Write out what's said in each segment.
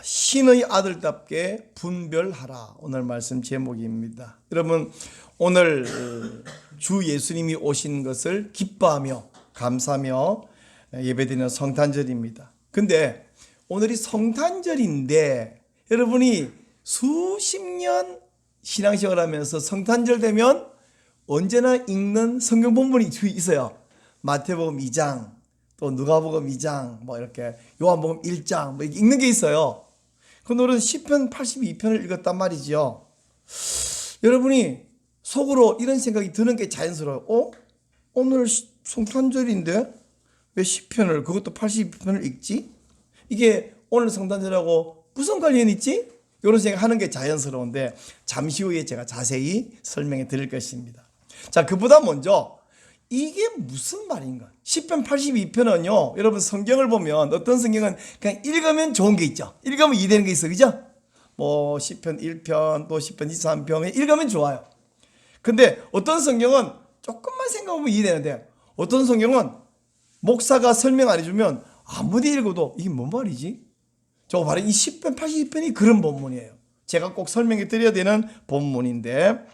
신의 아들답게 분별하라. 오늘 말씀 제목입니다. 여러분, 오늘 주 예수님이 오신 것을 기뻐하며 감사하며 예배드리는 성탄절입니다. 근데 오늘이 성탄절인데 여러분이 수십 년 신앙생활 하면서 성탄절 되면 언제나 읽는 성경 본문이 있어요. 마태복음 2장, 또 누가복음 2장, 뭐 이렇게 요한복음 1장 뭐 이렇게 읽는 게 있어요. 그 오늘은 시편 82편을 읽었단 말이죠. 여러분이 속으로 이런 생각이 드는 게 자연스러워요. 오늘 성탄절인데 왜 시편을, 그것도 82편을 읽지? 이게 오늘 성탄절하고 무슨 관련이 있지? 이런 생각하는 게 자연스러운데 잠시 후에 제가 자세히 설명해 드릴 것입니다. 자, 그보다 먼저 이게 무슨 말인가? 시편 82편은요, 여러분 성경을 보면 어떤 성경은 그냥 읽으면 좋은 게 있죠. 읽으면 이해되는 게 있어, 그죠? 뭐 시편 1편, 또 시편 23편 읽으면 좋아요. 근데 어떤 성경은 조금만 생각하면 이해되는데 어떤 성경은 목사가 설명 안 해주면 아무리 읽어도 이게 뭔 말이지? 저거 바로 이 시편 82편이 그런 본문이에요. 제가 꼭 설명해 드려야 되는 본문인데,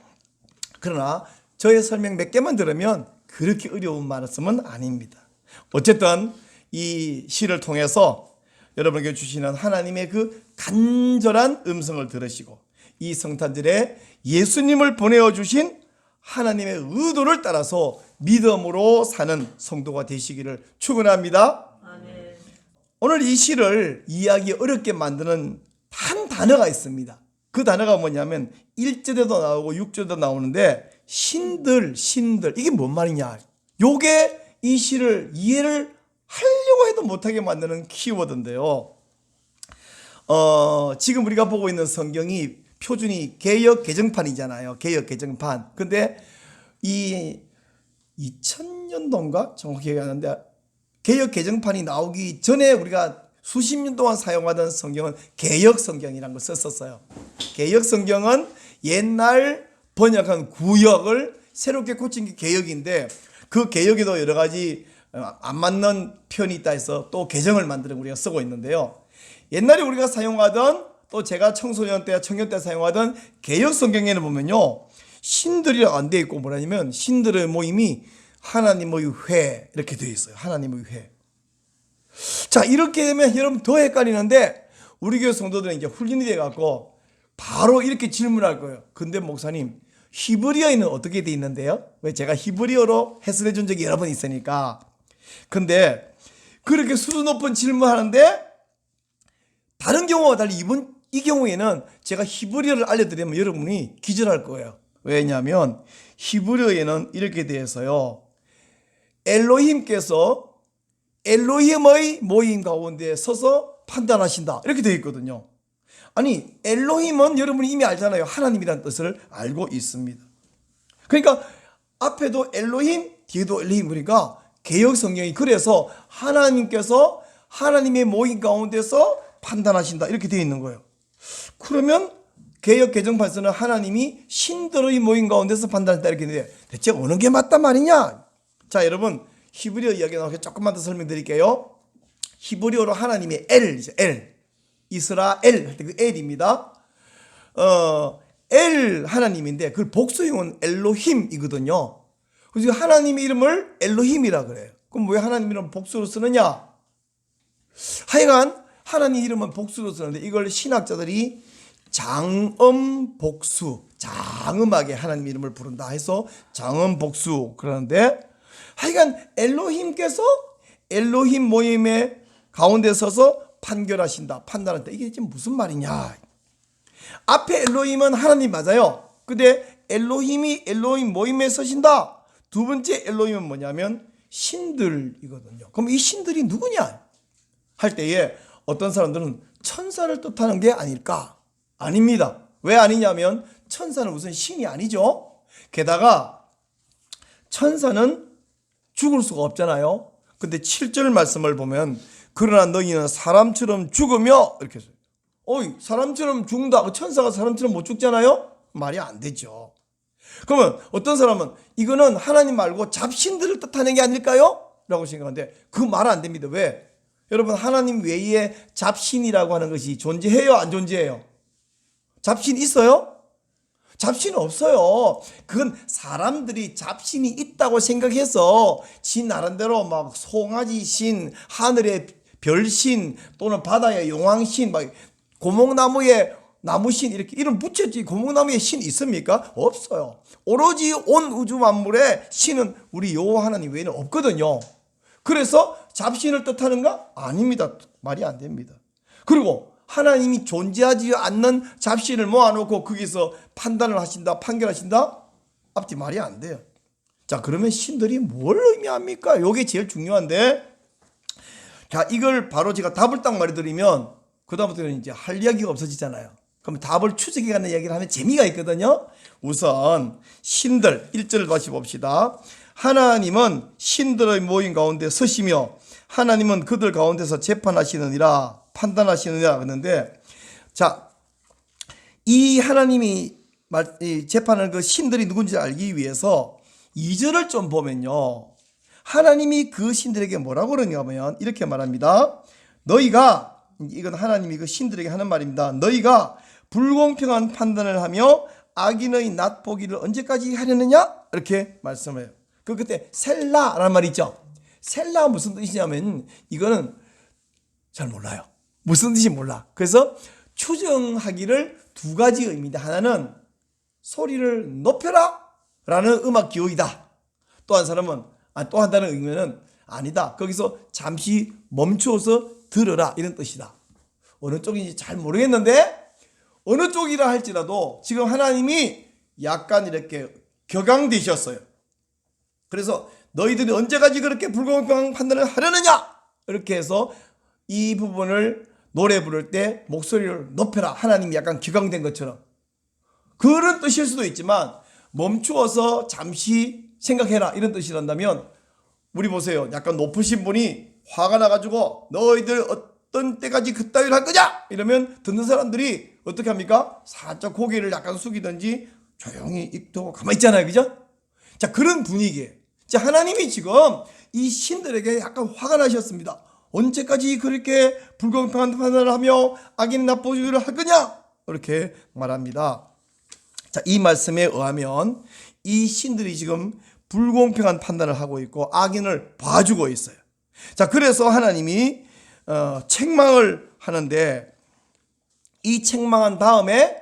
그러나 저의 설명 몇 개만 들으면 그렇게 어려운 말씀은 아닙니다. 어쨌든 이 시를 통해서 여러분에게 주시는 하나님의 그 간절한 음성을 들으시고 이 성탄절에 예수님을 보내어 주신 하나님의 의도를 따라서 믿음으로 사는 성도가 되시기를 축원합니다. 아멘. 오늘 이 시를 이해하기 어렵게 만드는 한 단어가 있습니다. 그 단어가 뭐냐면 1절에도 나오고 6절에도 나오는데 신들 이게 뭔 말이냐? 요게 이 시를 이해를 하려고 해도 못하게 만드는 키워드인데요. 지금 우리가 보고 있는 성경이 표준이 개역 개정판이잖아요. 개역 개정판. 근데 이 2000년도인가? 정확히 기억이 안 나는데 개역 개정판이 나오기 전에 우리가 수십 년 동안 사용하던 성경은 개역 성경이라는 걸 썼었어요. 개역 성경은 옛날 번역한 구역을 새롭게 고친 게 개역인데 그 개역에도 여러 가지 안 맞는 표현이 있다 해서 또 개정을 만들어 우리가 쓰고 있는데요. 옛날에 우리가 사용하던, 또 제가 청소년 때 청년 때 사용하던 개역 성경에는 보면요, 신들이라고 안 돼 있고 뭐라냐면 신들의 모임이 하나님의 회 이렇게 되어 있어요. 하나님의 회. 자, 이렇게 되면 여러분 더 헷갈리는데 우리 교회 성도들은 이제 훈련이 돼 갖고 바로 이렇게 질문할 거예요. 근데 목사님, 히브리어에는 어떻게 돼 있는데요? 왜 제가 히브리어로 해설해 준 적이 여러 번 있으니까. 근데 그렇게 수준 높은 질문하는데 다른 경우와 달리 이 경우에는 제가 히브리어를 알려드리면 여러분이 기절할 거예요. 왜냐하면 히브리어에는 이렇게 되어서요, 엘로힘께서 엘로힘의 모임 가운데 서서 판단하신다 이렇게 되어 있거든요. 아니, 엘로힘은 여러분이 이미 알잖아요. 하나님이라는 뜻을 알고 있습니다. 그러니까 앞에도 엘로힘, 뒤에도 엘로힘. 그러니까 개역 성경이 그래서 하나님께서 하나님의 모임 가운데서 판단하신다 이렇게 되어 있는 거예요. 그러면 개역 개정판에서는 하나님이 신들의 모임 가운데서 판단한다 이렇게 되는데 대체 어느 게 맞단 말이냐? 자, 여러분 히브리어 이야기 나오게 조금만 더 설명드릴게요. 히브리어로 하나님의 엘 이스라엘 할 때 그 엘입니다. 엘 하나님인데 그 복수형은 엘로힘이거든요. 그래서 하나님의 이름을 엘로힘이라 그래요. 그럼 왜 하나님 이름을 복수로 쓰느냐? 하여간 하나님 이름은 복수로 쓰는데 이걸 신학자들이 장음복수, 장음하게 하나님 이름을 부른다 해서 장음복수 그러는데, 하여간 엘로힘께서 엘로힘 모임의 가운데 서서 판결하신다, 판단한다. 이게 지금 무슨 말이냐? 앞에 엘로힘은 하나님 맞아요. 근데 엘로힘이 엘로힘 모임에 서신다. 두 번째 엘로힘은 뭐냐면 신들이거든요. 그럼 이 신들이 누구냐? 할 때에 어떤 사람들은 천사를 뜻하는 게 아닐까? 아닙니다. 왜 아니냐면 천사는 우선 신이 아니죠. 게다가 천사는 죽을 수가 없잖아요. 근데 7절 말씀을 보면 그러나 너희는 사람처럼 죽으며 이렇게 해서 사람처럼 죽는다. 천사가 사람처럼 못 죽잖아요. 말이 안 되죠. 그러면 어떤 사람은 이거는 하나님 말고 잡신들을 뜻하는 게 아닐까요? 라고 생각하는데 그 말 안 됩니다. 왜? 여러분, 하나님 외에 잡신이라고 하는 것이 존재해요, 안 존재해요? 잡신 있어요? 잡신은 없어요. 그건 사람들이 잡신이 있다고 생각해서 지 나름대로 막 송아지 신, 하늘의 별신, 또는 바다의 용왕신, 막 고목나무의 나무신, 이렇게 이름 붙였지. 고목나무에 신 있습니까? 없어요. 오로지 온 우주 만물에 신은 우리 여호와 하나님 외에는 없거든요. 그래서 잡신을 뜻하는가? 아닙니다. 말이 안 됩니다. 그리고 하나님이 존재하지 않는 잡신을 모아놓고 거기서 판단을 하신다, 판결하신다? 앞뒤 말이 안 돼요. 자, 그러면 신들이 뭘 의미합니까? 이게 제일 중요한데, 자, 이걸 바로 제가 답을 딱 말해드리면 그다음부터는 이제 할 이야기가 없어지잖아요. 그럼 답을 추적해가는 이야기를 하면 재미가 있거든요. 우선 신들 1절을 다시 봅시다. 하나님은 신들의 모임 가운데 서시며 하나님은 그들 가운데서 재판하시느니라, 판단하시느니라 그러는데, 자, 이 하나님이 재판하는 그 신들이 누군지 알기 위해서 2절을 좀 보면요, 하나님이 그 신들에게 뭐라고 그러냐 하면 이렇게 말합니다. 너희가, 이건 하나님이 그 신들에게 하는 말입니다. 너희가 불공평한 판단을 하며 악인의 낫보기를 언제까지 하려느냐? 이렇게 말씀해요. 그때 셀라라는 말이 있죠. 셀라 무슨 뜻이냐면, 이거는 잘 몰라요. 무슨 뜻인지 몰라. 그래서 추정하기를 두 가지 의미입니다. 하나는 소리를 높여라 라는 음악 기호이다. 또 한 사람은, 또 한 다른 의미는 아니다, 거기서 잠시 멈추어서 들으라, 이런 뜻이다. 어느 쪽인지 잘 모르겠는데, 어느 쪽이라 할지라도 지금 하나님이 약간 이렇게 격앙되셨어요. 그래서 너희들이 언제까지 그렇게 불공평한 판단을 하려느냐? 이렇게 해서 이 부분을 노래 부를 때 목소리를 높여라, 하나님이 약간 격앙된 것처럼, 그런 뜻일 수도 있지만 멈추어서 잠시 생각해라, 이런 뜻이란다면, 우리 보세요. 약간 높으신 분이 화가 나가지고 너희들 어떤 때까지 그따위를 할 거냐? 이러면 듣는 사람들이 어떻게 합니까? 살짝 고개를 약간 숙이든지 조용히 입도 가만히 있잖아요. 그죠? 자, 그런 분위기예요. 자, 하나님이 지금 이 신들에게 약간 화가 나셨습니다. 언제까지 그렇게 불공평한 판단을 하며 악인 낫보기를 할 거냐? 이렇게 말합니다. 자, 이 말씀에 의하면 이 신들이 지금 불공평한 판단을 하고 있고 악인을 봐주고 있어요. 자, 그래서 하나님이 책망을 하는데, 이 책망한 다음에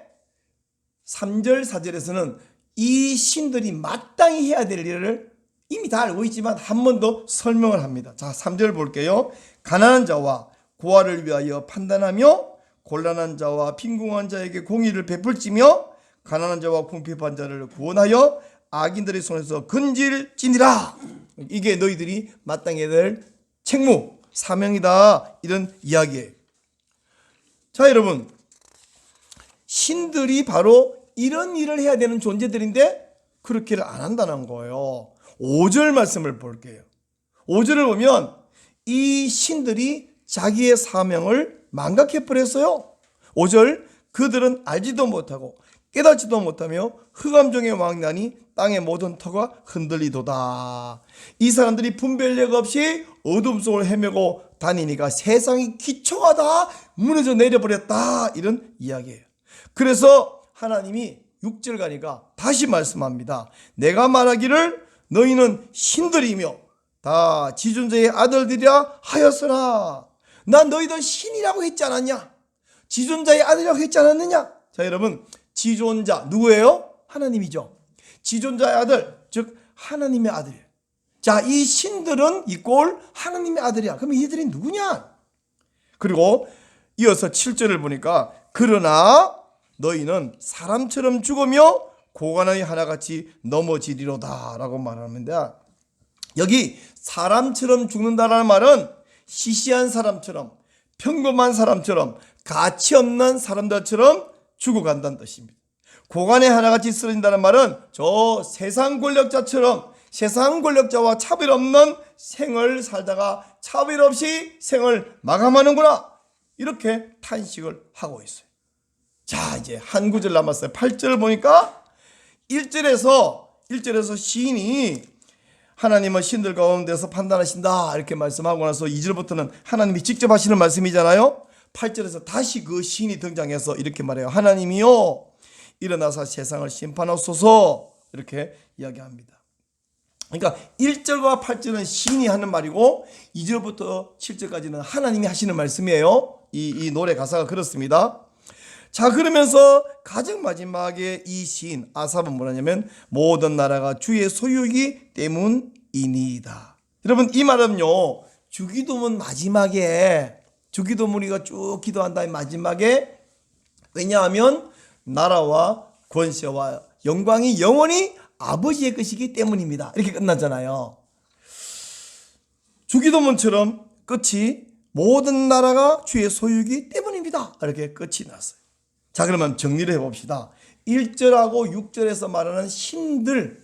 3절 4절에서는 이 신들이 마땅히 해야 될 일을 이미 다 알고 있지만 한 번 더 설명을 합니다. 자, 3절 볼게요. 가난한 자와 고아를 위하여 판단하며 곤란한 자와 빈궁한 자에게 공의를 베풀지며 가난한 자와 궁핍한 자를 구원하여 악인들의 손에서 건질지니라. 이게 너희들이 마땅히 해야 될 책무, 사명이다, 이런 이야기예요. 자, 여러분, 신들이 바로 이런 일을 해야 되는 존재들인데 그렇게를 안 한다는 거예요. 5절 말씀을 볼게요. 5절을 보면 이 신들이 자기의 사명을 망각해버렸어요. 5절, 그들은 알지도 못하고 깨닫지도 못하며 흑암중의 왕나니 땅의 모든 터가 흔들리도다. 이 사람들이 분별력 없이 어둠 속을 헤매고 다니니까 세상이 기초가 다 무너져 내려버렸다, 이런 이야기예요. 그래서 하나님이 6절 가니까 다시 말씀합니다. 내가 말하기를 너희는 신들이며 다 지존자의 아들들이라 하였으나, 난 너희들 신이라고 했지 않았냐? 지존자의 아들이라고 했지 않았느냐? 자, 여러분, 지존자 누구예요? 하나님이죠. 지존자의 아들, 즉 하나님의 아들이에요. 자, 이 신들은 이꼴 하나님의 아들이야. 그럼 이들이 누구냐? 그리고 이어서 7절을 보니까 그러나 너희는 사람처럼 죽으며 고관의 하나같이 넘어지리로다 라고 말합니다. 여기 사람처럼 죽는다라는 말은 시시한 사람처럼, 평범한 사람처럼, 가치 없는 사람들처럼 죽어간다는 뜻입니다. 고관의 하나같이 쓰러진다는 말은 저 세상 권력자처럼, 세상 권력자와 차별 없는 생을 살다가 차별 없이 생을 마감하는구나, 이렇게 탄식을 하고 있어요. 자, 이제 한 구절 남았어요. 8절을 보니까 1절에서 시인이 하나님은 신들 가운데서 판단하신다 이렇게 말씀하고 나서 2절부터는 하나님이 직접 하시는 말씀이잖아요. 8절에서 다시 그 신이 등장해서 이렇게 말해요. 하나님이요 일어나사 세상을 심판하소서 이렇게 이야기합니다. 그러니까 1절과 8절은 신이 하는 말이고 2절부터 7절까지는 하나님이 하시는 말씀이에요. 이 노래 가사가 그렇습니다. 자, 그러면서 가장 마지막에 이 시인 아삽은 뭐냐면 모든 나라가 주의 소유이기 때문이니이다. 여러분 이 말은요, 주기도문 마지막에 주기도문 우리가 쭉 기도한 다음에 마지막에, 왜냐하면 나라와 권세와 영광이 영원히 아버지의 것이기 때문입니다. 이렇게 끝나잖아요. 주기도문처럼 끝이 모든 나라가 주의 소유이기 때문입니다. 이렇게 끝이 났어요. 자, 그러면 정리를 해봅시다. 1절하고 6절에서 말하는 신들,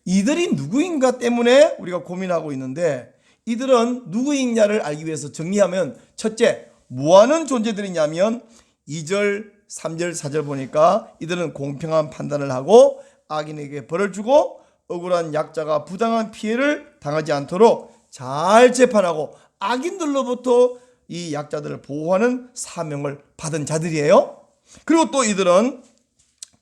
이들이 누구인가 때문에 우리가 고민하고 있는데, 이들은 누구이냐를 알기 위해서 정리하면, 첫째, 뭐하는 존재들이냐면 2절, 3절, 4절 보니까 이들은 공평한 판단을 하고 악인에게 벌을 주고 억울한 약자가 부당한 피해를 당하지 않도록 잘 재판하고 악인들로부터 이 약자들을 보호하는 사명을 받은 자들이에요. 그리고 또 이들은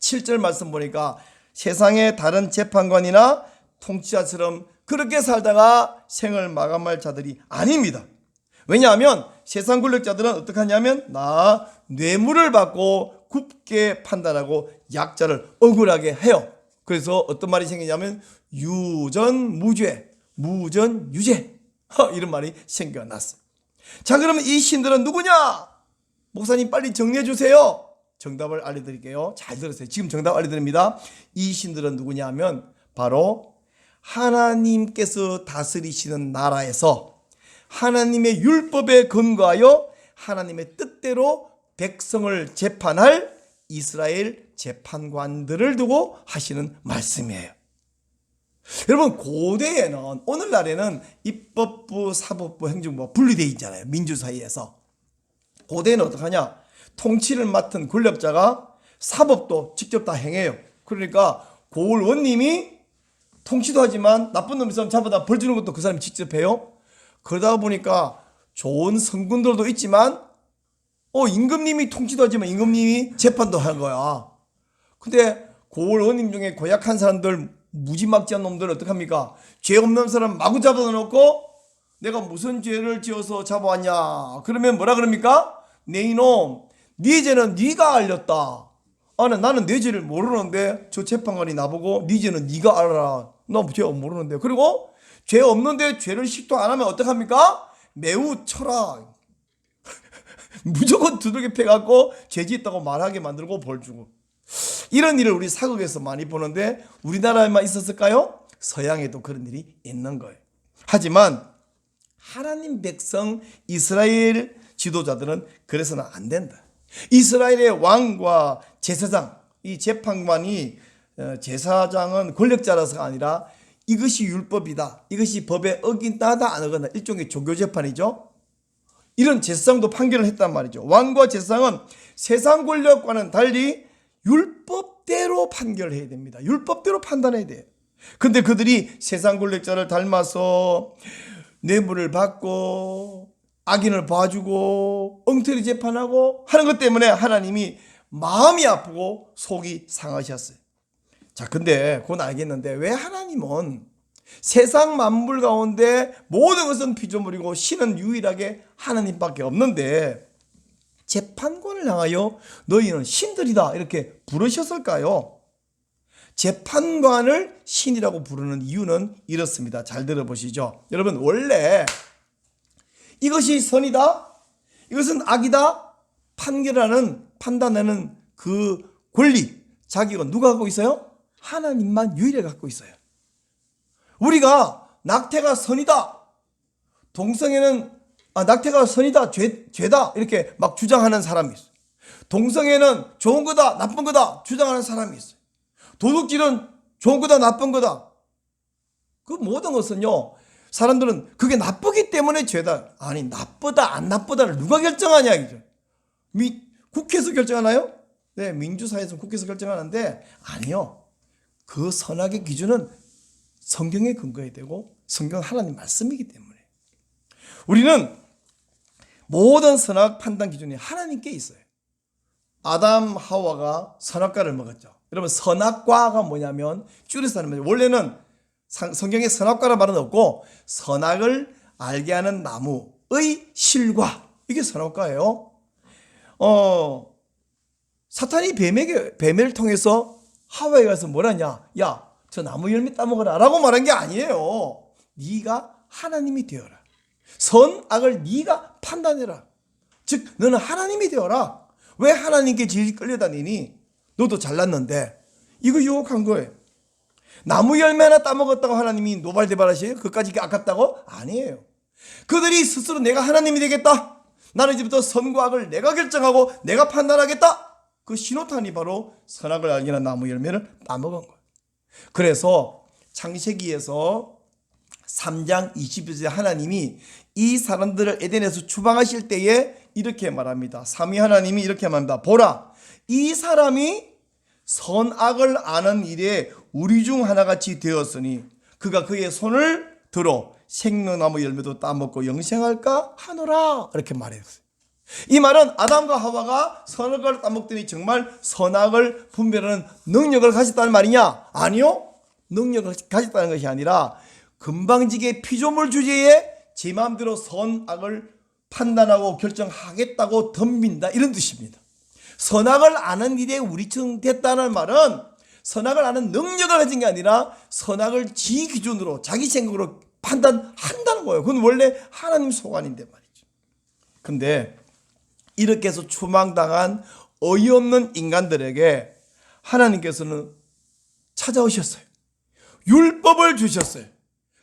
7절 말씀 보니까 세상의 다른 재판관이나 통치자처럼 그렇게 살다가 생을 마감할 자들이 아닙니다. 왜냐하면 세상 권력자들은 어떻게 하냐면 뇌물을 받고 굽게 판단하고 약자를 억울하게 해요. 그래서 어떤 말이 생기냐면 유전무죄, 무전유죄 이런 말이 생겨났어요. 자, 그러면 이 신들은 누구냐? 목사님 빨리 정리해 주세요. 정답을 알려드릴게요. 잘 들으세요. 지금 정답 알려드립니다. 이 신들은 누구냐 하면 바로 하나님께서 다스리시는 나라에서 하나님의 율법에 근거하여 하나님의 뜻대로 백성을 재판할 이스라엘 재판관들을 두고 하시는 말씀이에요. 여러분, 고대에는, 오늘날에는 입법부, 사법부, 행정부가 분리되어 있잖아요. 민주사회에서. 고대에는 어떻게 하냐? 통치를 맡은 권력자가 사법도 직접 다 행해요. 그러니까 고을 원님이 통치도 하지만 나쁜 놈 있으면 잡아다 벌 주는 것도 그 사람이 직접 해요. 그러다 보니까 좋은 성군들도 있지만 임금님이 통치도 하지만 임금님이 재판도 한 거야. 근데 고을 원님 중에 고약한 사람들, 무지막지한 놈들은 어떡합니까? 죄 없는 사람 마구 잡아다 놓고 내가 무슨 죄를 지어서 잡아왔냐? 그러면 뭐라 그럽니까? 네 이놈, 네 죄는 네가 알렸다. 나는 내 죄를 모르는데 저 재판관이 나보고 네 죄는 네가 알아라. 나 죄 모르는데. 그리고 죄 없는데 죄를 식도 안 하면 어떡합니까? 매우 쳐라. 무조건 두들겨 패갖고 죄 짓다고 말하게 만들고 벌 주고. 이런 일을 우리 사극에서 많이 보는데 우리나라에만 있었을까요? 서양에도 그런 일이 있는 거예요. 하지만 하나님 백성 이스라엘 지도자들은 그래서는 안 된다. 이스라엘의 왕과 제사장, 이 재판관이, 제사장은 권력자라서가 아니라 이것이 율법이다, 이것이 법에 어긴다다 안 어긴다, 일종의 종교재판이죠. 이런 제사장도 판결을 했단 말이죠. 왕과 제사장은 세상 권력과는 달리 율법대로 판결해야 됩니다. 율법대로 판단해야 돼요. 근데 그들이 세상 권력자를 닮아서 뇌물을 받고 악인을 봐주고 엉터리 재판하고 하는 것 때문에 하나님이 마음이 아프고 속이 상하셨어요. 자, 근데 그건 알겠는데 왜 하나님은 세상 만물 가운데 모든 것은 피조물이고 신은 유일하게 하나님밖에 없는데 재판관을 향하여 너희는 신들이다 이렇게 부르셨을까요? 재판관을 신이라고 부르는 이유는 이렇습니다. 잘 들어보시죠. 여러분, 원래 이것이 선이다, 이것은 악이다 판단하는 그 권리, 자격은 누가 갖고 있어요? 하나님만 유일하게 갖고 있어요. 우리가 낙태가 선이다, 낙태가 선이다, 죄다 이렇게 막 주장하는 사람이 있어요. 동성애는 좋은 거다, 나쁜 거다 주장하는 사람이 있어요. 도둑질은 좋은 거다, 나쁜 거다. 그 모든 것은요, 사람들은 그게 나쁘기 때문에 죄다. 아니, 나쁘다 안 나쁘다를 누가 결정하냐 이죠. 국회에서 결정하나요? 네, 민주사회에서 국회에서 결정하는데 아니요. 그 선악의 기준은 성경에 근거해야 되고 성경은 하나님 말씀이기 때문에 우리는 모든 선악 판단 기준이 하나님께 있어요. 아담 하와가 선악과를 먹었죠. 여러분 선악과가 뭐냐면 줄여서 하는 말이에요. 원래는 성경에 선악과라는 말은 없고 선악을 알게 하는 나무의 실과, 이게 선악과예요. 사탄이 뱀을 통해서 하와에 가서 뭐라냐, 야, 저 나무 열매 따먹어라 라고 말한 게 아니에요. 네가 하나님이 되어라. 선악을 네가 판단해라. 즉 너는 하나님이 되어라. 왜 하나님께 질질 끌려다니니? 너도 잘났는데. 이거 유혹한 거예요. 나무 열매 하나 따먹었다고 하나님이 노발대발하셔요? 그까짓 게 아깝다고? 아니에요. 그들이 스스로 내가 하나님이 되겠다, 나는 이제부터 선과 악을 내가 결정하고 내가 판단하겠다, 그 신호탄이 바로 선악을 알게 하는 나무 열매를 따먹은 거예요. 그래서 창세기에서 3장 20절에 하나님이 이 사람들을 에덴에서 추방하실 때에 이렇게 말합니다. 삼위 하나님이 이렇게 말합니다. 보라, 이 사람이 선악을 아는 일에 우리 중 하나같이 되었으니 그가 그의 손을 들어 생명나무 열매도 따먹고 영생할까 하노라, 이렇게 말했어요. 이 말은 아담과 하와가 선악을 따먹더니 정말 선악을 분별하는 능력을 가졌다는 말이냐? 아니요. 능력을 가졌다는 것이 아니라 금방지게 피조물 주제에 제 마음대로 선악을 판단하고 결정하겠다고 덤빈다, 이런 뜻입니다. 선악을 아는 일에 우리처럼 됐다는 말은 선악을 아는 능력을 가진 게 아니라 선악을 지 기준으로 자기 생각으로 판단한다는 거예요. 그건 원래 하나님 소관인데 말이죠. 근데 이렇게 해서 추방당한 어이없는 인간들에게 하나님께서는 찾아오셨어요. 율법을 주셨어요.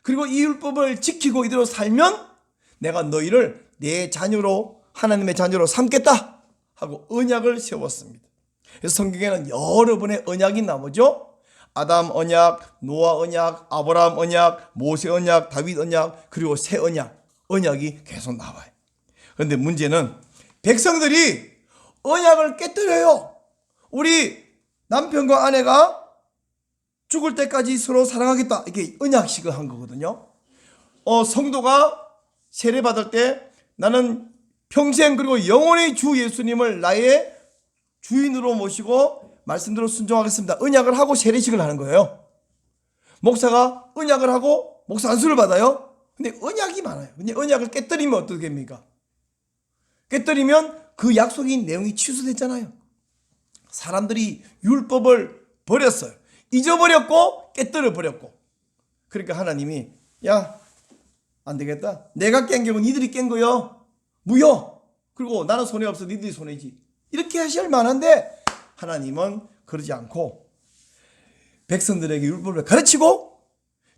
그리고 이 율법을 지키고 이대로 살면 내가 너희를 내 자녀로, 하나님의 자녀로 삼겠다 하고 언약을 세웠습니다. 그래서 성경에는 여러 번의 언약이 나오죠. 아담 언약, 노아 언약, 아브라함 언약, 모세 언약, 다윗 언약, 그리고 새 언약이 계속 나와요. 그런데 문제는 백성들이 언약을 깨뜨려요. 우리 남편과 아내가 죽을 때까지 서로 사랑하겠다, 이게 언약식을 한 거거든요. 성도가 세례 받을 때 나는 평생 그리고 영원히 주 예수님을 나의 주인으로 모시고 말씀대로 순종하겠습니다, 언약을 하고 세례식을 하는 거예요. 목사가 언약을 하고 목사 안수를 받아요. 근데 언약이 많아요. 근데 언약을 깨뜨리면 어떻게 됩니까? 깨뜨리면 그 약속인 내용이 취소됐잖아요. 사람들이 율법을 버렸어요. 잊어버렸고 깨뜨려 버렸고. 그러니까 하나님이 야, 안 되겠다, 내가 깬 경우 니들이 깬 거요, 무효. 그리고 나는 손해 없어, 니들이 손해지, 이렇게 하실 만한데 하나님은 그러지 않고 백성들에게 율법을 가르치고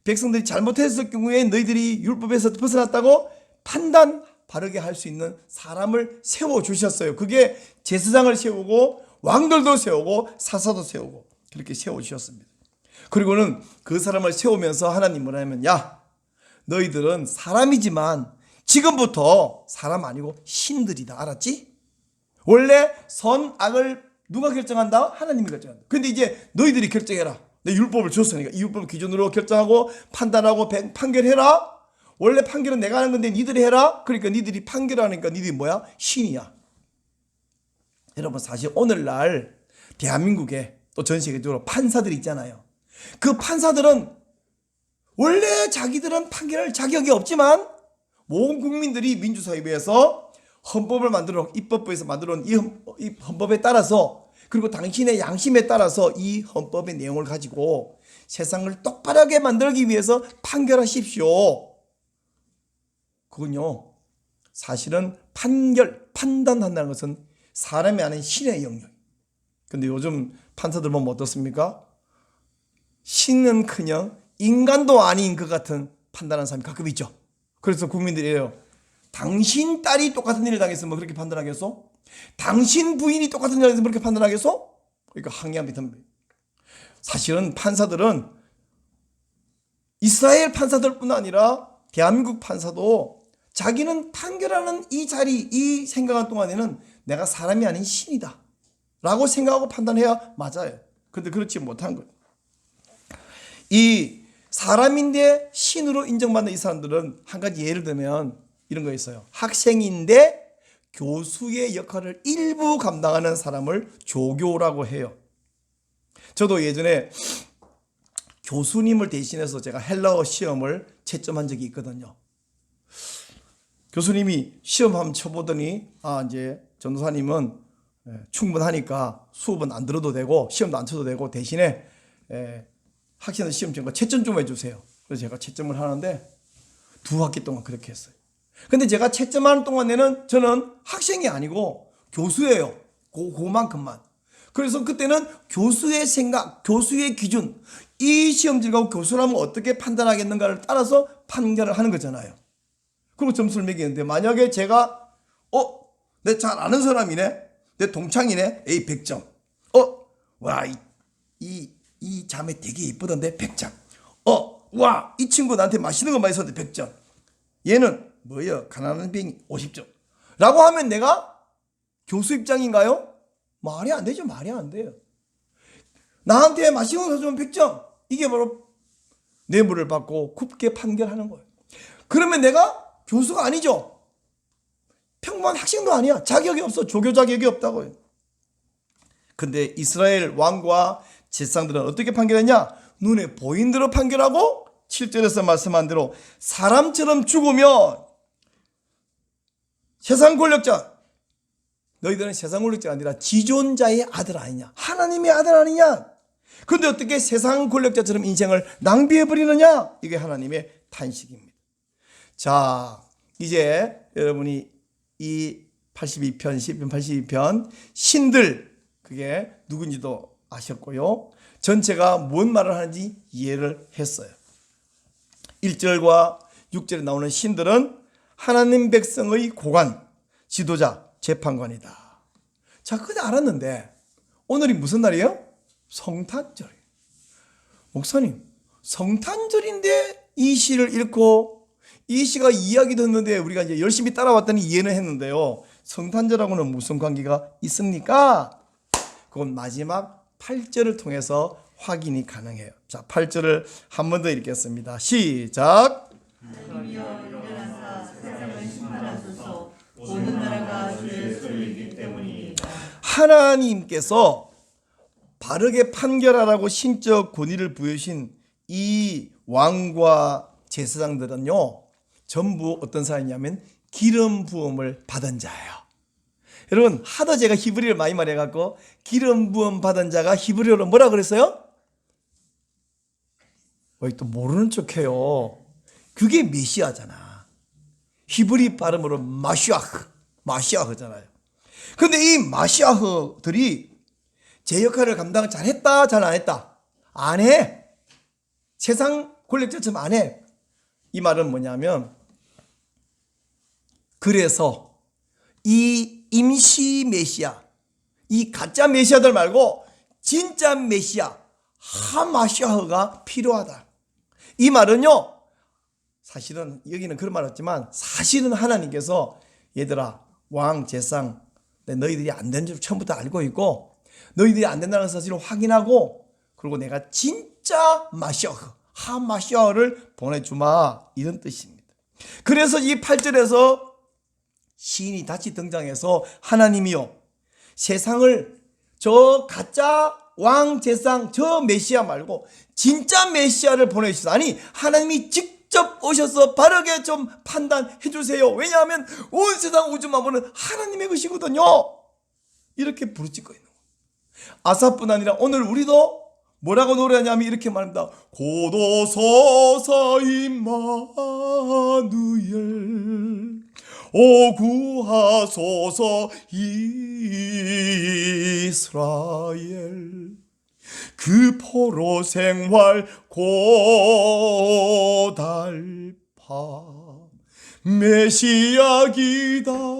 백성들이 잘못했을 경우에 너희들이 율법에서 벗어났다고 판단 바르게 할 수 있는 사람을 세워주셨어요. 그게 제사장을 세우고 왕들도 세우고 사사도 세우고 그렇게 세워주셨습니다. 그리고는 그 사람을 세우면서 하나님 뭐라 하면, 야, 너희들은 사람이지만 지금부터 사람 아니고 신들이다, 알았지? 원래 선악을 누가 결정한다? 하나님이 결정한다. 근데 이제 너희들이 결정해라. 내 율법을 줬으니까 이 율법을 기준으로 결정하고 판단하고 판결해라. 원래 판결은 내가 하는 건데 니들이 해라. 그러니까 니들이 판결하니까 니들이 뭐야? 신이야. 여러분, 사실 오늘날 대한민국에 또 전 세계적으로 판사들이 있잖아요. 그 판사들은 원래 자기들은 판결할 자격이 없지만 모든 국민들이 민주사회에서 헌법을 만들어, 입법부에서 만들어 놓은 이 헌법에 따라서, 그리고 당신의 양심에 따라서 이 헌법의 내용을 가지고 세상을 똑바르게 만들기 위해서 판결하십시오. 그건요, 사실은 판단한다는 것은 사람이 아닌 신의 영역. 근데 요즘 판사들 보면 어떻습니까? 신은커녕 인간도 아닌 것 같은 판단하는 사람이 가끔 있죠. 그래서 국민들이 이래요. 당신 딸이 똑같은 일을 당했으면 그렇게 판단하겠어? 당신 부인이 똑같은 일을 당했으면 그렇게 판단하겠어? 그러니까 항의합니다. 사실은 판사들은 이스라엘 판사들뿐 아니라 대한민국 판사도 자기는 판결하는 이 자리, 이 생각한 동안에는 내가 사람이 아닌 신이다 라고 생각하고 판단해야 맞아요. 근데 그렇지 못한 거예요. 이 사람인데 신으로 인정받는 이 사람들은 한 가지 예를 들면 이런 거 있어요. 학생인데 교수의 역할을 일부 감당하는 사람을 조교라고 해요. 저도 예전에 교수님을 대신해서 제가 헬라어 시험을 채점한 적이 있거든요. 교수님이 시험 한번 쳐보더니 이제 전도사님은 충분하니까 수업은 안 들어도 되고 시험도 안 쳐도 되고 대신에 학생들 시험 치는 거 채점 좀 해주세요. 그래서 제가 채점을 하는데 2학기 동안 그렇게 했어요. 근데 제가 채점하는 동안에는 저는 학생이 아니고 교수예요. 그만큼만. 그래서 그때는 교수의 생각, 교수의 기준, 이 시험지가 교수라면 어떻게 판단하겠는가를 따라서 판결을 하는 거잖아요. 그리고 점수를 매기는데 만약에 제가 내 잘 아는 사람이네, 내 동창이네, A 100점. 와, 이 자매 되게 이쁘던데 100점. 와, 이 친구 나한테 맛있는 거 많이 줬는데 100점. 얘는 뭐예요? 가난한 병이 50점. 라고 하면 내가 교수 입장인가요? 말이 안 되죠. 말이 안 돼요. 나한테 맛있는 거 사주면 100점. 이게 바로 뇌물을 받고 굽게 판결하는 거예요. 그러면 내가 교수가 아니죠. 평범한 학생도 아니야. 자격이 없어. 조교 자격이 없다고요. 근데 이스라엘 왕과 제사장들은 어떻게 판결했냐? 눈에 보인 대로 판결하고 7절에서 말씀한 대로 사람처럼 죽으면 세상 권력자, 너희들은 세상 권력자가 아니라 지존자의 아들 아니냐? 하나님의 아들 아니냐? 그런데 어떻게 세상 권력자처럼 인생을 낭비해버리느냐? 이게 하나님의 탄식입니다. 자, 이제 여러분이 이 82편, 시편 82편 신들 그게 누군지도 아셨고요. 전체가 뭔 말을 하는지 이해를 했어요. 1절과 6절에 나오는 신들은 하나님 백성의 고관, 지도자, 재판관이다. 자, 그거 알았는데 오늘이 무슨 날이에요? 성탄절이에요. 목사님, 성탄절인데 이 시를 읽고 이 시가 이야기 듣는데 우리가 이제 열심히 따라왔더니 이해는 했는데요. 성탄절하고는 무슨 관계가 있습니까? 그건 마지막 8절을 통해서 확인이 가능해요. 자, 8절을 한 번 더 읽겠습니다. 시작. 하나님께서 바르게 판결하라고 신적 권위를 부여신 이 왕과 제사장들은요, 전부 어떤 사람이냐면 기름 부음을 받은 자예요. 여러분, 하도 제가 히브리어를 많이 말해갖고 기름 부음 받은 자가 히브리어로 뭐라 그랬어요? 왜 또 모르는 척해요? 그게 메시아잖아. 히브리 발음으로 마시아흐잖아요. 근데 이 마시아흐들이 제 역할을 감당 잘했다, 잘 안 했다? 안 해. 세상 권력자처럼 안 해. 이 말은 뭐냐면, 그래서 이 임시 메시아, 이 가짜 메시아들 말고 진짜 메시아 하마시아흐가 필요하다. 이 말은요, 사실은 여기는 그런 말 없지만 사실은 하나님께서 얘들아, 왕, 제상, 너희들이 안 된 줄 처음부터 알고 있고 너희들이 안 된다는 사실을 확인하고 그리고 내가 진짜 마시아흐, 하마시아흐를 보내주마, 이런 뜻입니다. 그래서 이 8절에서 시인이 다시 등장해서 하나님이요, 세상을 저 가짜 왕, 제상, 저 메시아 말고 진짜 메시아를 보내주시다. 아니, 하나님이 직접 오셔서 바르게 좀 판단해 주세요. 왜냐하면 온 세상 우주 만물은 하나님의 것이거든요. 이렇게 부르짖고 있는 거예요. 아사뿐 아니라 오늘 우리도 뭐라고 노래하냐면 이렇게 말합니다. 고도소서 임마누엘, 오 구하소서 이스라엘, 그 포로 생활 고달파 메시아 기다립니다.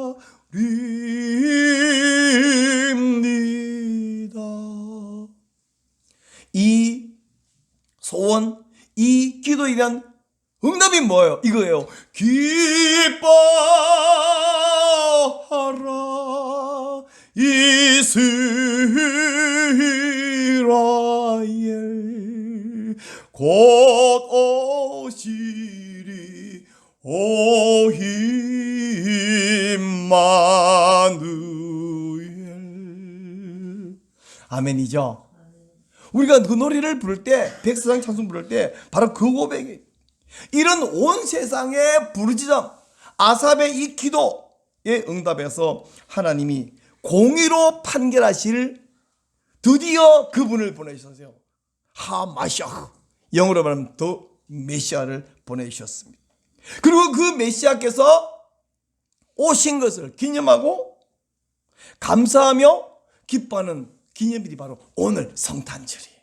이 소원, 이 기도에 대한 응답이 뭐예요? 이거예요. 기뻐하라 이스라엘, 곧 아멘이죠. 우리가 그 노래를 부를 때, 백사장 찬송 부를 때 바로 그 고백이, 이런 온 세상의 부르짖음, 아삽의 이 기도에 응답해서 하나님이 공의로 판결하실 드디어 그분을 보내주셨어요. 하마시아, 영어로 말하면 더 메시아를 보내주셨습니다. 그리고 그 메시아께서 오신 것을 기념하고 감사하며 기뻐하는 기념일이 바로 오늘 성탄절이에요.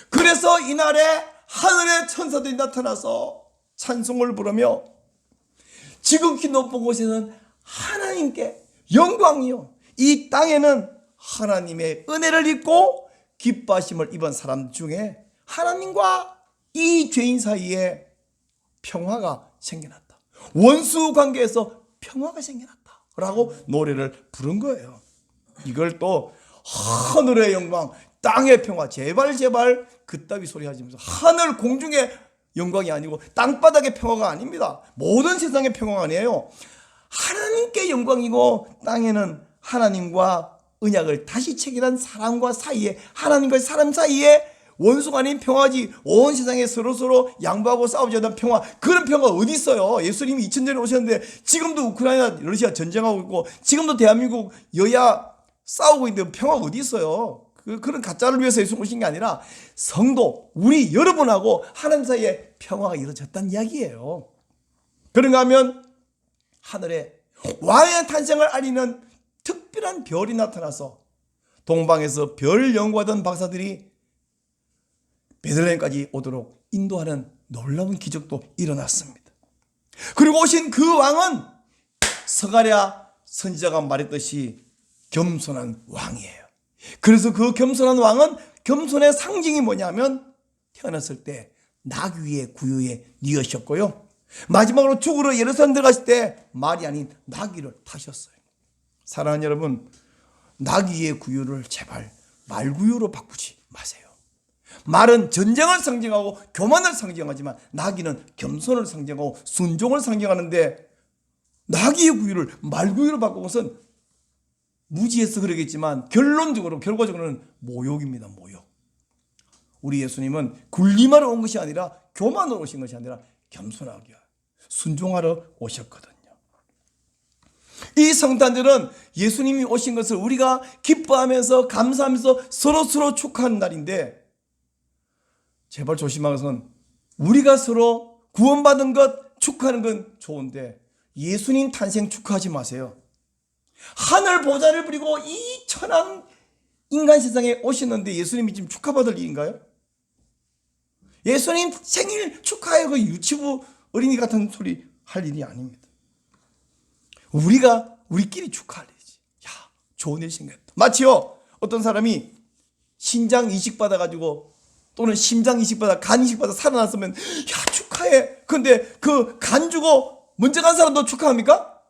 그래서 이날에 하늘의 천사들이 나타나서 찬송을 부르며 지극히 높은 곳에는 하나님께 영광이요, 이 땅에는 하나님의 은혜를 입고 기뻐하심을 입은 사람 중에 하나님과 이 죄인 사이에 평화가 생겨났다, 원수 관계에서 평화가 생겨났다 라고 노래를 부른 거예요. 이걸 또 하늘의 영광, 땅의 평화, 제발 제발 그따위 소리 하지 마세요. 하늘 공중의 영광이 아니고 땅바닥의 평화가 아닙니다. 모든 세상의 평화가 아니에요. 하나님께 영광이고, 땅에는 하나님과 언약을 다시 체결한 사람과 사이에, 하나님과 사람 사이에 원수가 아닌 평화지. 온 세상에 서로서로 양보하고 싸우지 않는 평화, 그런 평화가 어디 있어요? 예수님이 2000년에 오셨는데 지금도 우크라이나 러시아 전쟁하고 있고 지금도 대한민국 여야 싸우고 있는데 평화가 어디 있어요? 그런 가짜를 위해서 예수 오신 게 아니라 성도, 우리 여러분하고 하나님 사이에 평화가 이루어졌다는 이야기예요. 그런가 하면 하늘에 왕의 탄생을 알리는 특별한 별이 나타나서 동방에서 별 연구하던 박사들이 베들레헴까지 오도록 인도하는 놀라운 기적도 일어났습니다. 그리고 오신 그 왕은 스가랴 선지자가 말했듯이 겸손한 왕이에요. 그래서 그 겸손한 왕은, 겸손의 상징이 뭐냐면 태어났을 때 나귀 위에 구유에 뉘으셨고요, 마지막으로 죽으러 예루살렘 들어가실 때 말이 아닌 나귀를 타셨어요. 사랑하는 여러분, 나귀의 구유를 제발 말구유로 바꾸지 마세요. 말은 전쟁을 상징하고 교만을 상징하지만 나귀는 겸손을 상징하고 순종을 상징하는데, 나귀의 구유를 말구유로 바꾼 것은 무지해서 그러겠지만 결과적으로는 모욕입니다. 모욕. 우리 예수님은 군림하러 온 것이 아니라, 교만으로 오신 것이 아니라 겸손하게 순종하러 오셨거든요. 이 성탄절은 예수님이 오신 것을 우리가 기뻐하면서 감사하면서 서로 축하하는 날인데, 제발 조심하는 것은, 우리가 서로 구원받은 것 축하하는 건 좋은데 예수님 탄생 축하하지 마세요. 하늘 보좌를 부리고 이 천한 인간 세상에 오셨는데 예수님이 지금 축하받을 일인가요? 예수님 생일 축하해, 그 유치부 어린이 같은 소리 할 일이 아닙니다. 우리가 우리끼리 축하할 일이지. 야, 좋은 일 생겼다. 마치요, 어떤 사람이 신장 이식 받아가지고, 또는 심장 이식 받아, 간 이식 받아 살아났으면 야, 축하해. 근데 그 간 주고 먼저 간 사람도 축하합니까?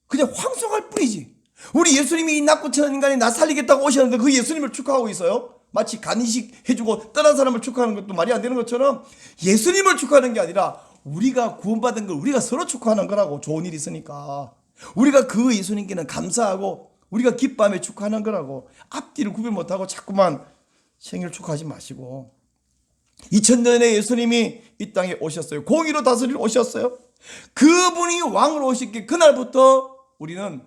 그냥 황송할 뿐이지. 우리 예수님이 이 낮고 천한 인간이 나 살리겠다고 오셨는데 그 예수님을 축하하고 있어요? 마치 간 이식 해주고 떠난 사람을 축하하는 것도 말이 안 되는 것처럼 예수님을 축하하는 게 아니라 우리가 구원받은 걸 우리가 서로 축하하는 거라고. 좋은 일이 있으니까 우리가 그 예수님께는 감사하고 우리가 기뻐하며 축하하는 거라고. 앞뒤를 구별 못하고 자꾸만 생일 축하하지 마시고, 2000년에 예수님이 이 땅에 오셨어요. 공의로 다스리러 오셨어요. 그분이 왕으로 오셨기에 그날부터 우리는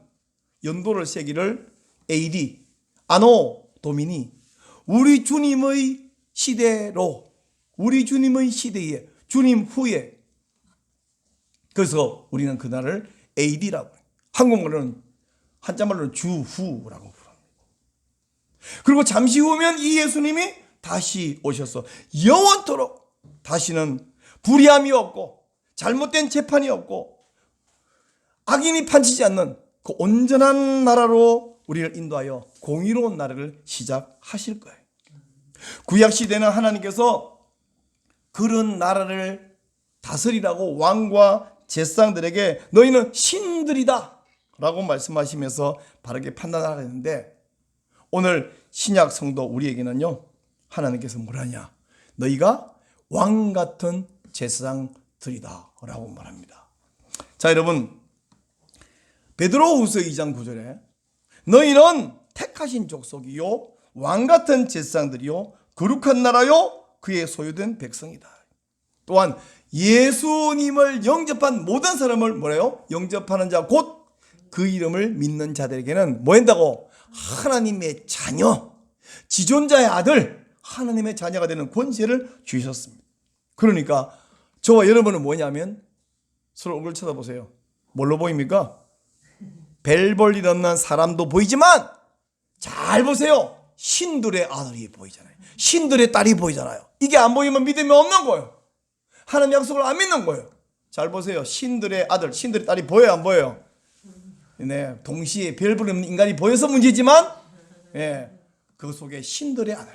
연도를 세기를 AD, 아노 도미니, 우리 주님의 시대로, 우리 주님의 시대에, 주님 후에. 그래서 우리는 그날을 AD라고 해요. 한국말로는, 한자말로는 주후라고. 그리고 잠시 후면 이 예수님이 다시 오셔서 영원토록 다시는 불의함이 없고 잘못된 재판이 없고 악인이 판치지 않는 그 온전한 나라로 우리를 인도하여 공의로운 나라를 시작하실 거예요. 구약시대는 하나님께서 그런 나라를 다스리라고 왕과 제사장들에게 너희는 신들이다 라고 말씀하시면서 바르게 판단하라 했는데, 오늘 신약 성도 우리에게는요, 하나님께서 뭐라냐, 너희가 왕 같은 제사장들이다 라고 말합니다. 자, 여러분, 베드로후서 2장 9절에 너희는 택하신 족속이요 왕 같은 제사장들이요 거룩한 나라요 그의 소유된 백성이다. 또한 예수님을 영접한 모든 사람을 뭐래요? 영접하는 자 곧 그 이름을 믿는 자들에게는 뭐 한다고? 하나님의 자녀, 지존자의 아들, 하나님의 자녀가 되는 권세를 주셨습니다. 그러니까 저와 여러분은 뭐냐면 서로 얼굴 쳐다보세요. 뭘로 보입니까? 별 볼 일 없는 사람도 보이지만 잘 보세요. 신들의 아들이 보이잖아요. 신들의 딸이 보이잖아요. 이게 안 보이면 믿음이 없는 거예요. 하나님 약속을 안 믿는 거예요. 잘 보세요. 신들의 아들, 신들의 딸이 보여요, 안 보여요? 네, 동시에 별 볼 없는 인간이 보여서 문제지만 그 속에 신들의 아들.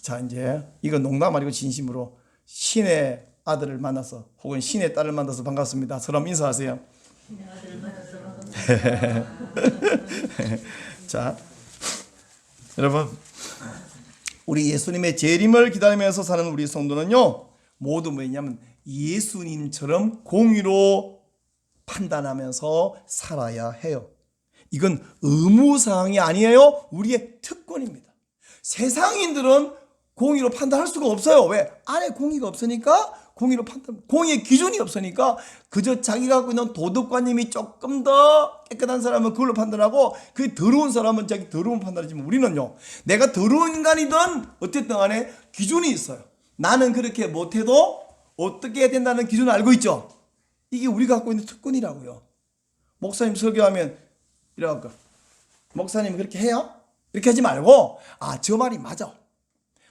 자, 이제 이거 농담 아니고 진심으로 신의 아들을 만나서 혹은 신의 딸을 만나서 반갑습니다. 서로 인사하세요. 자, 여러분, 우리 예수님의 재림을 기다리면서 사는 우리 성도는요 모두 뭐냐면 예수님처럼 공의로 판단하면서 살아야 해요. 이건 의무사항이 아니에요. 우리의 특권입니다. 세상인들은 공의로 판단할 수가 없어요. 왜? 안에 공의가 없으니까 공의로 판단, 공의의 기준이 없으니까 그저 자기가 갖고 있는 도덕관념이 조금 더 깨끗한 사람은 그걸로 판단하고 그 더러운 사람은 자기 더러운 판단하지만 우리는요 내가 더러운 인간이든 어쨌든 간에 기준이 있어요. 나는 그렇게 못해도 어떻게 해야 된다는 기준을 알고 있죠. 이게 우리가 갖고 있는 특권이라고요. 목사님 설교하면 이래갖고 목사님 그렇게 해요? 이렇게 하지 말고 저 말이 맞아.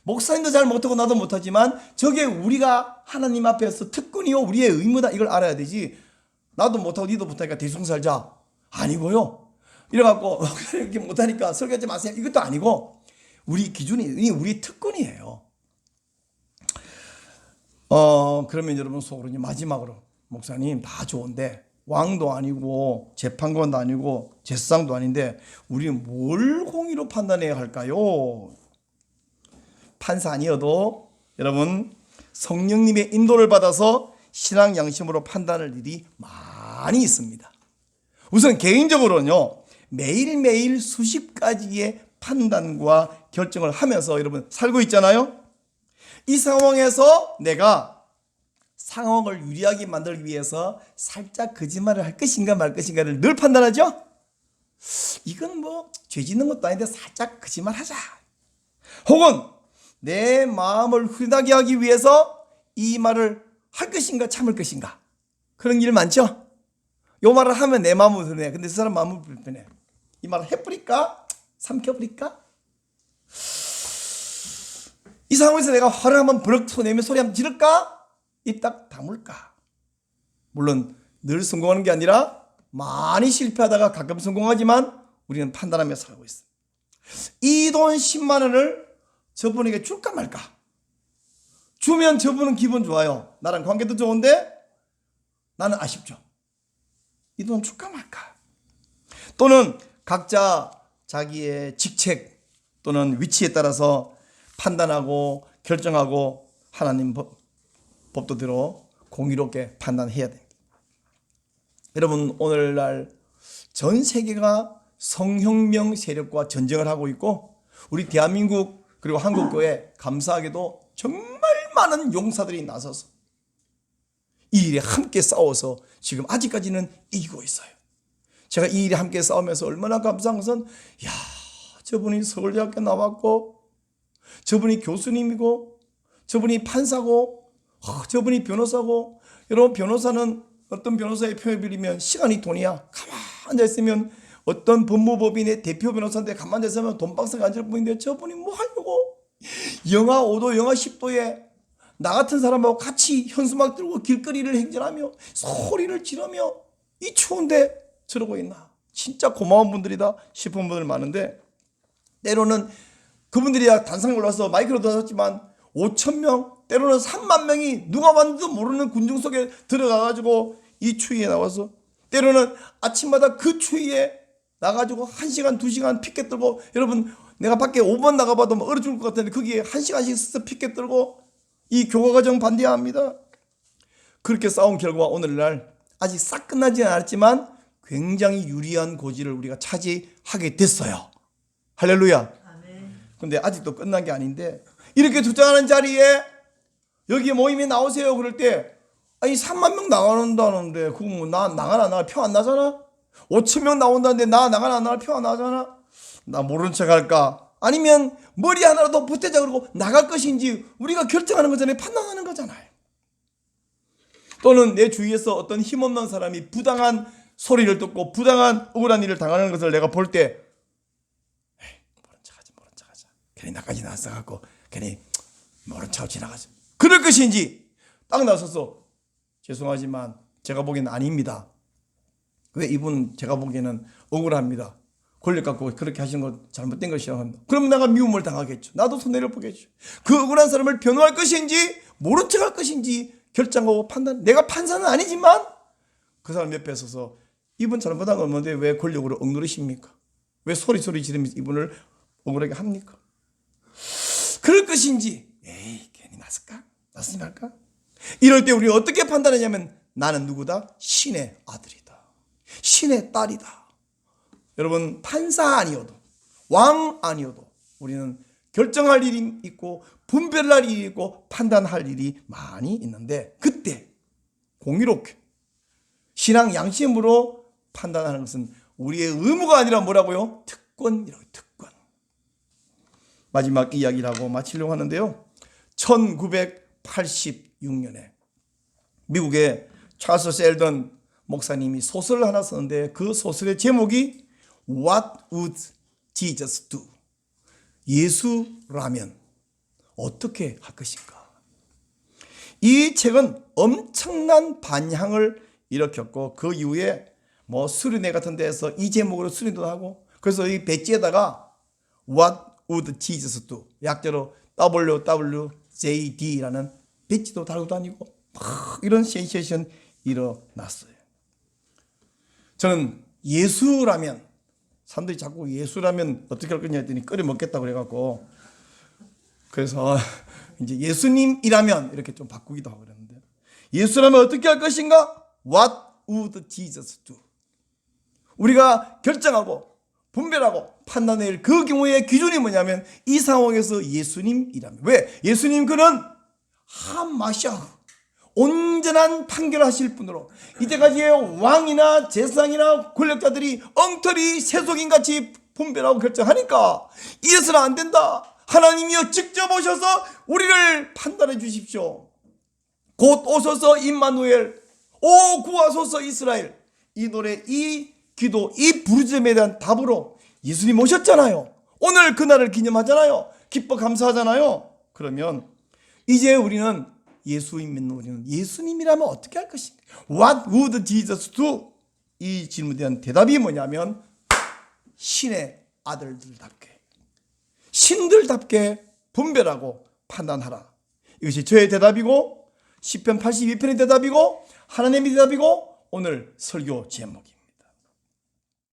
목사님도 잘 못하고 나도 못하지만 저게 우리가 하나님 앞에서 특권이요 우리의 의무다 이걸 알아야 되지. 나도 못하고 니도 못하니까 대충 살자 아니고요. 이래갖고 이렇게 못하니까 설교하지 마세요 이것도 아니고 우리 기준이 우리 특권이에요. 그러면 여러분 속으로 마지막으로 목사님 다 좋은데 왕도 아니고 재판관도 아니고 제사장도 아닌데 우리는 뭘 공의로 판단해야 할까요? 판사 아니어도 여러분 성령님의 인도를 받아서 신앙 양심으로 판단할 일이 많이 있습니다. 우선 개인적으로는요 매일매일 수십 가지의 판단과 결정을 하면서 여러분 살고 있잖아요. 이 상황에서 내가 상황을 유리하게 만들기 위해서 살짝 거짓말을 할 것인가 말 것인가를 늘 판단하죠. 이건 뭐 죄 짓는 것도 아닌데 살짝 거짓말하자. 혹은 내 마음을 흔하게 하기 위해서 이 말을 할 것인가 참을 것인가. 그런 일 많죠. 이 말을 하면 내 마음은 불편해. 근데 그 사람 마음은 불편해. 이 말을 해버릴까? 삼켜버릴까? 이 상황에서 내가 화를 한번 버럭 쳐내면 소리 한번 지를까? 입 딱 다물까? 물론 늘 성공하는 게 아니라 많이 실패하다가 가끔 성공하지만 우리는 판단하며 살고 있어. 이 돈 10만 원을 저분에게 줄까 말까? 주면 저분은 기분 좋아요. 나랑 관계도 좋은데 나는 아쉽죠. 이 돈 줄까 말까? 또는 각자 자기의 직책 또는 위치에 따라서 판단하고 결정하고 하나님 법도대로 공의롭게 판단해야 됩니다. 여러분 오늘날 전 세계가 성혁명 세력과 전쟁을 하고 있고 우리 대한민국 그리고 한국교회 감사하게도 정말 많은 용사들이 나서서 이 일에 함께 싸워서 지금 아직까지는 이기고 있어요. 제가 이 일에 함께 싸우면서 얼마나 감사한 것은 저분이 서울대학교 나왔고 저분이 교수님이고 저분이 판사고 저분이 변호사고. 여러분 변호사는 어떤 변호사의 표현을 빌리면 시간이 돈이야. 가만히 앉아있으면 어떤 법무법인의 대표 변호사인데 가만히 앉아있으면 돈방석에 앉을 뿐인데 저분이 뭐 하려고 영하 5도 영하 10도에 나 같은 사람하고 같이 현수막 들고 길거리를 행진하며 소리를 지르며 이 추운데 저러고 있나. 진짜 고마운 분들이다 싶은 분들 많은데 때로는 그분들이 단상 올라서 마이크로도 하셨지만 5,000명 때로는 3만 명이 누가 왔는지도 모르는 군중 속에 들어가가지고 이 추위에 나와서 때로는 아침마다 그 추위에 나가지고 1시간 2시간 피켓 들고 여러분 내가 밖에 5번 나가봐도 얼어 죽을 것 같은데 거기에 1시간씩 서서 피켓 들고 이 교과과정 반대합니다. 그렇게 싸운 결과 오늘날 아직 싹 끝나지는 않았지만 굉장히 유리한 고지를 우리가 차지하게 됐어요. 할렐루야. 근데 아직도 끝난 게 아닌데 이렇게 주장하는 자리에 여기 모임에 나오세요 그럴 때 아니 3만 명 나간다는데 그거 뭐 나가나 표 안 나잖아. 5천 명 나온다는데 나가나 표 안 나잖아. 나 모른 척 할까? 아니면 머리 하나라도 보태자 그러고 나갈 것인지 우리가 결정하는 거잖아요. 판단하는 거잖아요. 또는 내 주위에서 어떤 힘없는 사람이 부당한 소리를 듣고 부당한 억울한 일을 당하는 것을 내가 볼 때 모른 척하자. 괜히 나까지 나서갖고 괜히 모른 척하고 지나가자. 그럴 것인지 딱 나서서 죄송하지만 제가 보기에는 아닙니다. 왜 이분 제가 보기에는 억울합니다. 권력 갖고 그렇게 하시는 거 잘못된 것이라고 합니다. 그럼 내가 미움을 당하겠죠. 나도 손해를 보겠죠. 그 억울한 사람을 변호할 것인지 모른 척할 것인지 결정하고 판단. 내가 판사는 아니지만 그 사람 옆에 서서 이분 잘못한 건 뭔데 왜 권력으로 억누르십니까? 왜 소리 지르면서 이분을 억울하게 합니까? 그럴 것인지 에이 괜히 나서지 말까? 이럴 때 우리가 어떻게 판단하냐면 나는 누구다? 신의 아들이다. 신의 딸이다. 여러분 판사 아니어도 왕 아니어도 우리는 결정할 일이 있고 분별할 일이 있고 판단할 일이 많이 있는데 그때 공의롭게 신앙 양심으로 판단하는 것은 우리의 의무가 아니라 뭐라고요? 특권이라고요. 특권. 마지막 이야기를 하고 마치려고 하는데요. 1986년에 미국의 찰스 셀던 목사님이 소설을 하나 썼는데 그 소설의 제목이 What would Jesus do? 예수라면 어떻게 할 것인가? 이 책은 엄청난 반향을 일으켰고 그 이후에 뭐 수련회 같은 데서 이 제목으로 수련도 하고 그래서 이 배지에다가 What would Jesus do? 약자로 WWJD라는 배지도 달고 다니고 막 이런 센세이션 일어났어요. 저는 예수라면 사람들이 자꾸 예수라면 어떻게 할 거냐 했더니 끓여 먹겠다고 그래갖고 그래서 이제 예수님이라면 이렇게 좀 바꾸기도 하고 그랬는데 예수라면 어떻게 할 것인가? What would Jesus do? 우리가 결정하고 분별하고 판단할 그 경우의 기준이 뭐냐면 이 상황에서 예수님이라면 왜? 예수님 그는 하마샤 온전한 판결하실 분으로 이때까지의 왕이나 제사장이나 권력자들이 엉터리 세속인같이 분별하고 결정하니까 이래서는 안 된다. 하나님이여 직접 오셔서 우리를 판단해 주십시오. 곧 오셔서 임마누엘 오 구하소서 이스라엘 이 노래 이 기도 이 부르짖음에 대한 답으로 예수님 오셨잖아요. 오늘 그날을 기념하잖아요. 기뻐 감사하잖아요. 그러면 이제 우리는 예수님 믿는 우리는 예수님이라면 어떻게 할 것인가? What would Jesus do? 이 질문에 대한 대답이 뭐냐면 신의 아들들답게 신들답게 분별하고 판단하라. 이것이 저의 대답이고 시편 82편의 대답이고 하나님의 대답이고 오늘 설교 제목입니다.